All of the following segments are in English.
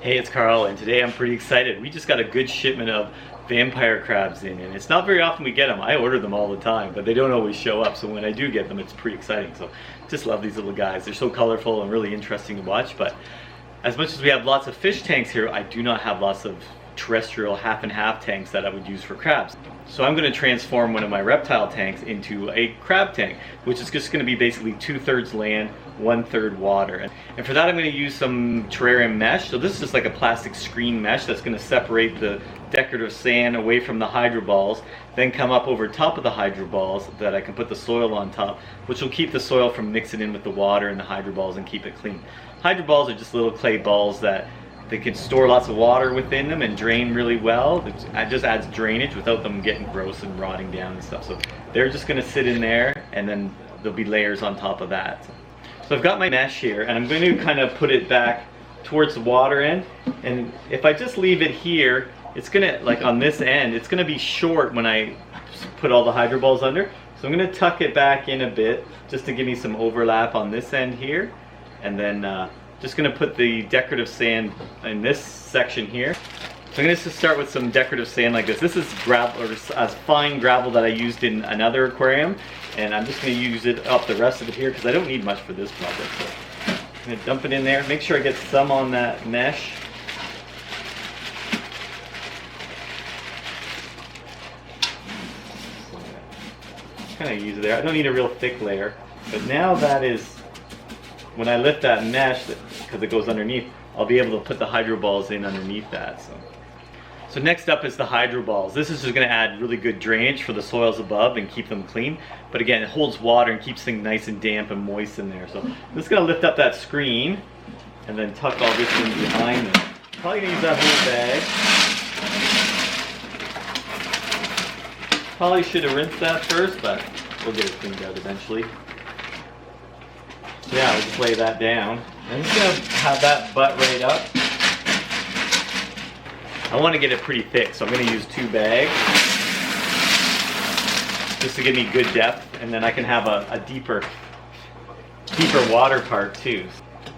Hey, it's Carl, and today I'm pretty excited. We just got a good shipment of vampire crabs in, and it's not very often we get them. I order them all the time, but they don't always show up, so when I do get them, it's pretty exciting. So just love these little guys. They're so colorful and really interesting to watch, but as much as we have lots of fish tanks here, I do not have lots of terrestrial half and half tanks that I would use for crabs. So I'm going to transform one of my reptile tanks into a crab tank, which is just going to be basically 2/3 land, 1/3 water. And for that I'm going to use some terrarium mesh. So this is just like a plastic screen mesh that's going to separate the decorative sand away from the hydro balls, then come up over top of the hydro balls that I can put the soil on top, which will keep the soil from mixing in with the water and the hydro balls and keep it clean. Hydro balls are just little clay balls that they can store lots of water within them and drain really well. It just adds drainage without them getting gross and rotting down and stuff. So they're just going to sit in there, and then there'll be layers on top of that. So I've got my mesh here, and I'm going to kind of put it back towards the water end. And if I just leave it here, it's going to, like on this end, it's going to be short when I put all the hydro balls under. So I'm going to tuck it back in a bit just to give me some overlap on this end here. And then just going to put the decorative sand in this section here. So I'm going to start with some decorative sand like this. This is gravel, or fine gravel that I used in another aquarium, and I'm just going to use it up the rest of it here because I don't need much for this project. So I'm going to dump it in there, make sure I get some on that mesh. Kind of use it there. I don't need a real thick layer, but now that is, when I lift that mesh, because it goes underneath, I'll be able to put the hydro balls in underneath that. So next up is the hydro balls. This is just going to add really good drainage for the soils above and keep them clean. But again, it holds water and keeps things nice and damp and moist in there. So I'm just going to lift up that screen and then tuck all this in behind them. Probably going to use that whole bag. Probably should have rinsed that first, but we'll get it cleaned out eventually. So yeah, I'll just lay that down. I'm just going to have that butt right up. I want to get it pretty thick, so I'm going to use 2 bags just to give me good depth, and then I can have a deeper water part too.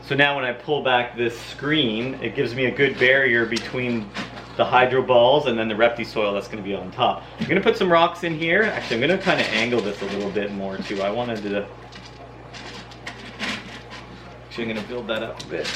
So now when I pull back this screen, it gives me a good barrier between the hydro balls and then the Repti soil that's going to be on top. I'm going to put some rocks in here. Actually, I'm going to kind of angle this a little bit more too. I'm going to build that up a bit.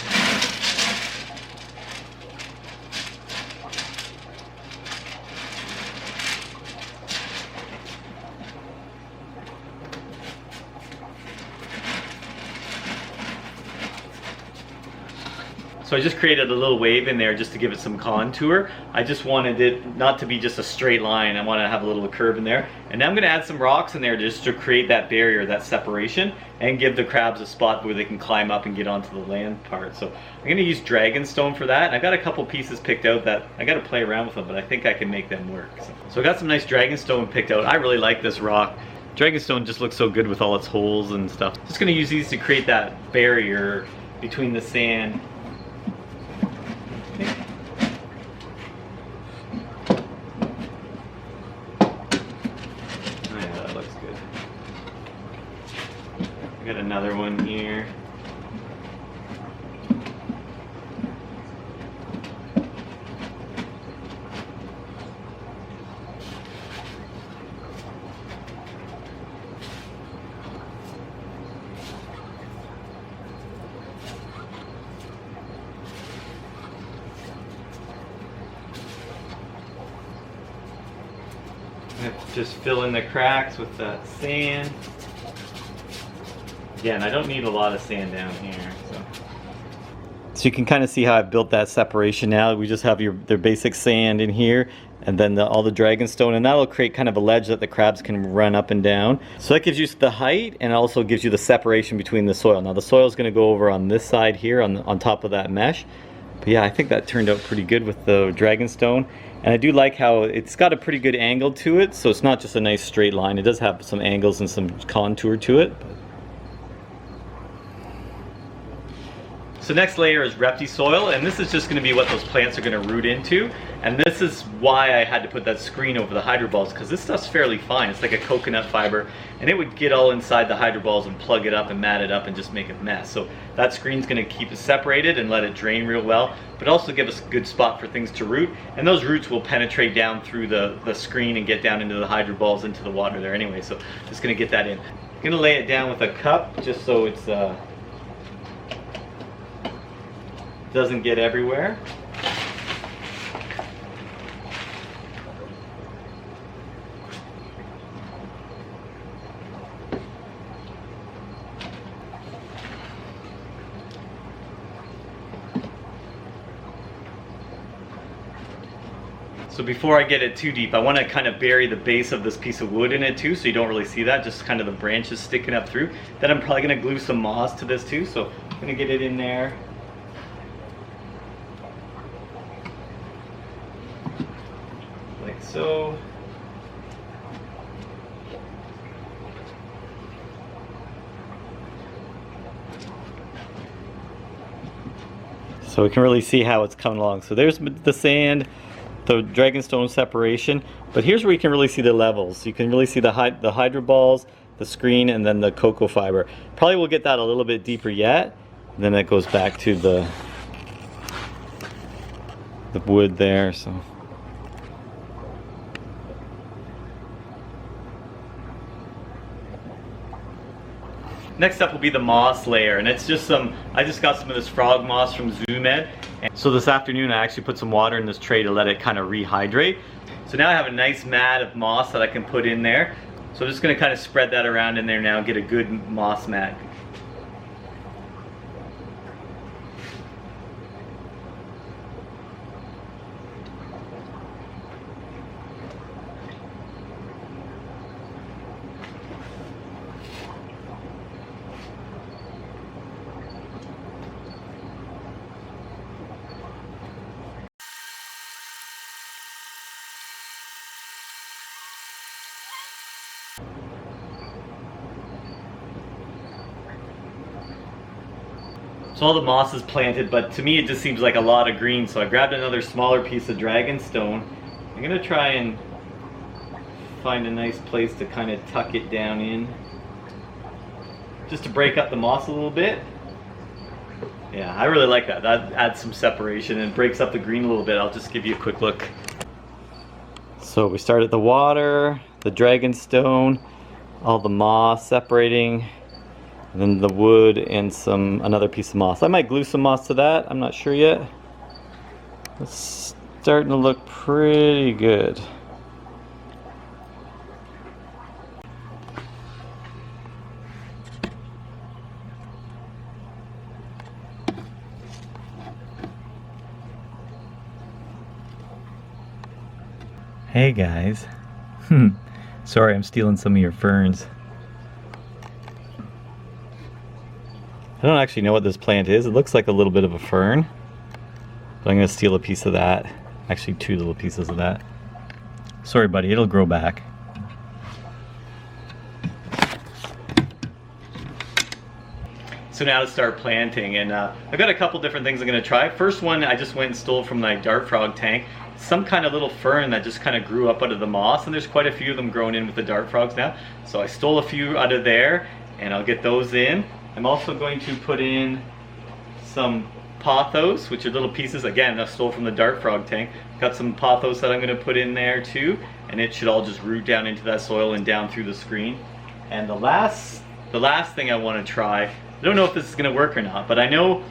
So I just created a little wave in there just to give it some contour. I just wanted it not to be just a straight line. I want to have a little curve in there. And now I'm going to add some rocks in there just to create that barrier, that separation, and give the crabs a spot where they can climb up and get onto the land part. So I'm going to use dragonstone for that. I've got a couple pieces picked out that I got to play around with them, but I think I can make them work. So I got some nice dragonstone picked out. I really like this rock. Dragonstone just looks so good with all its holes and stuff. Just going to use these to create that barrier between the sand. Got another one here. Just fill in the cracks with that sand. Again, I don't need a lot of sand down here. So you can kind of see how I built that separation now. We just have their basic sand in here, and then all the dragonstone, and that'll create kind of a ledge that the crabs can run up and down. So that gives you the height, and also gives you the separation between the soil. Now the soil is going to go over on this side here on top of that mesh. But yeah, I think that turned out pretty good with the dragonstone. And I do like how it's got a pretty good angle to it, so it's not just a nice straight line. It does have some angles and some contour to it. So next layer is Repti Soil, and this is just going to be what those plants are going to root into. And this is why I had to put that screen over the hydro balls, because this stuff's fairly fine. It's like a coconut fiber, and it would get all inside the hydro balls and plug it up and mat it up and just make a mess. So that screen's going to keep it separated and let it drain real well, but also give us a good spot for things to root. And those roots will penetrate down through the screen and get down into the hydro balls, into the water there anyway. So just going to get that in. I'm going to lay it down with a cup just so it's doesn't get everywhere. So before I get it too deep, I want to kind of bury the base of this piece of wood in it too, so you don't really see that, just kind of the branches sticking up through. Then I'm probably going to glue some moss to this too, so I'm going to get it in there. Like so. So we can really see how it's coming along. So there's the sand, the dragonstone separation, but here's where you can really see the levels. You can really see the hydro balls, the screen, and then the cocoa fiber. Probably we'll get that a little bit deeper yet. And then it goes back to the wood there. So. Next up will be the moss layer, and it's just I just got some of this frog moss from ZooMed. And so this afternoon I actually put some water in this tray to let it kind of rehydrate. So now I have a nice mat of moss that I can put in there. So I'm just going to kind of spread that around in there now, get a good moss mat. So all the moss is planted, but to me it just seems like a lot of green, so I grabbed another smaller piece of dragonstone. I'm going to try and find a nice place to kind of tuck it down in, just to break up the moss a little bit. Yeah, I really like that. That adds some separation and breaks up the green a little bit. I'll just give you a quick look. So we started the water, the dragonstone, all the moss separating, and then the wood and another piece of moss. I might glue some moss to that, I'm not sure yet. It's starting to look pretty good. Hey guys. Sorry, I'm stealing some of your ferns. I don't actually know what this plant is. It looks like a little bit of a fern. But I'm going to steal a piece of that. Actually, 2 little pieces of that. Sorry, buddy. It'll grow back. So now to start planting. And I've got a couple different things I'm going to try. First one, I just went and stole from my dart frog tank. Some kind of little fern that just kind of grew up out of the moss. And there's quite a few of them growing in with the dart frogs now. So I stole a few out of there. And I'll get those in. I'm also going to put in some pothos, which are little pieces, again, I stole from the dart frog tank. Got some pothos that I'm going to put in there too, and it should all just root down into that soil and down through the screen. And the last thing I want to try, I don't know if this is going to work or not, but I know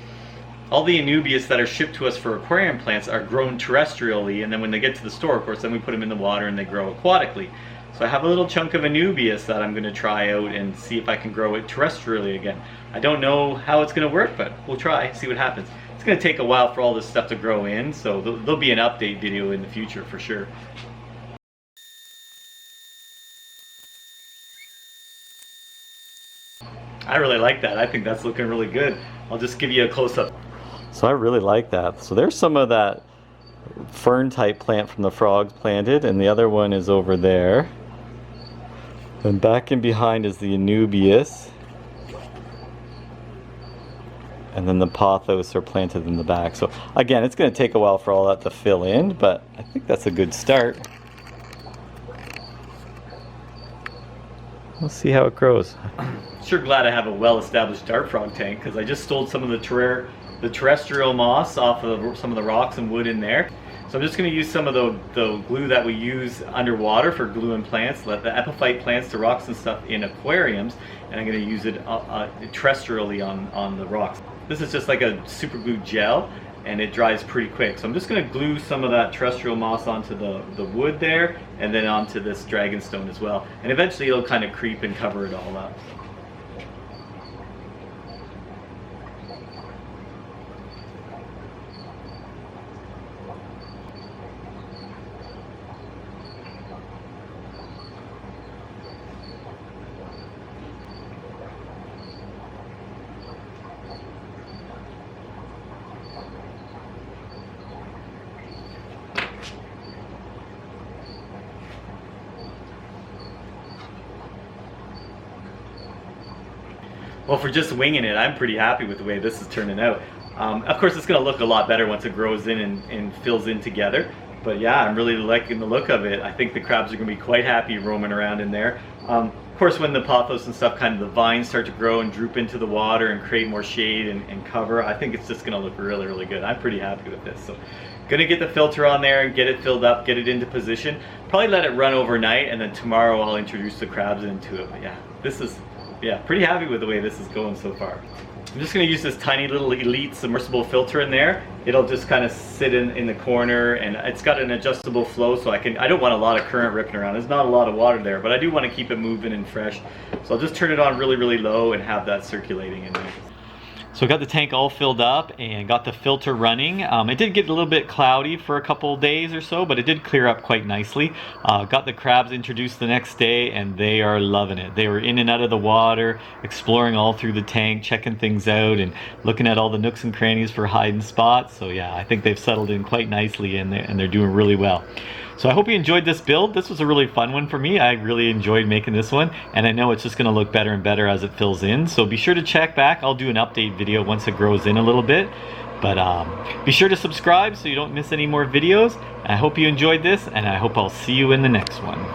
all the anubias that are shipped to us for aquarium plants are grown terrestrially, and then when they get to the store, of course, then we put them in the water and they grow aquatically. So I have a little chunk of anubias that I'm going to try out and see if I can grow it terrestrially again. I don't know how it's going to work, but we'll try, see what happens. It's going to take a while for all this stuff to grow in, so there'll be an update video in the future for sure. I really like that. I think that's looking really good. I'll just give you a close-up. So I really like that. So there's some of that fern type plant from the frogs planted, and the other one is over there. And back in behind is the anubias. and then the pothos are planted in the back. So again, it's going to take a while for all that to fill in, but I think that's a good start. We'll see how it grows. Sure glad I have a well-established dart frog tank, because I just stole some of the terrestrial moss off of some of the rocks and wood in there. So I'm just going to use some of the glue that we use underwater for gluing plants, let the epiphyte plants to rocks and stuff in aquariums, and I'm going to use it terrestrially on the rocks. This is just like a super glue gel, and it dries pretty quick. So I'm just going to glue some of that terrestrial moss onto the wood there, and then onto this dragonstone as well. And eventually it'll kind of creep and cover it all up. Well, for just winging it, I'm pretty happy with the way this is turning out. Of course, it's going to look a lot better once it grows in and fills in together. But yeah, I'm really liking the look of it. I think the crabs are going to be quite happy roaming around in there. Of course, when the pothos and stuff, kind of the vines start to grow and droop into the water and create more shade and cover, I think it's just going to look really, really good. I'm pretty happy with this. So, going to get the filter on there and get it filled up, get it into position. Probably let it run overnight, and then tomorrow I'll introduce the crabs into it. But yeah, this is... yeah, pretty happy with the way this is going so far. I'm just going to use this tiny little Elite submersible filter in there. It'll just kind of sit in the corner, and it's got an adjustable flow, so I don't want a lot of current ripping around. There's not a lot of water there, but I do want to keep it moving and fresh. So I'll just turn it on really, really low and have that circulating in there. So I got the tank all filled up and got the filter running. It did get a little bit cloudy for a couple days or so, but it did clear up quite nicely. Got the crabs introduced the next day, and they are loving it. They were in and out of the water, exploring all through the tank, checking things out and looking at all the nooks and crannies for hiding spots. So yeah, I think they've settled in quite nicely, and they're doing really well. So I hope you enjoyed this build. This was a really fun one for me. I really enjoyed making this one, and I know it's just gonna look better and better as it fills in. So be sure to check back. I'll do an update video once it grows in a little bit. But be sure to subscribe so you don't miss any more videos. I hope you enjoyed this, and I hope I'll see you in the next one.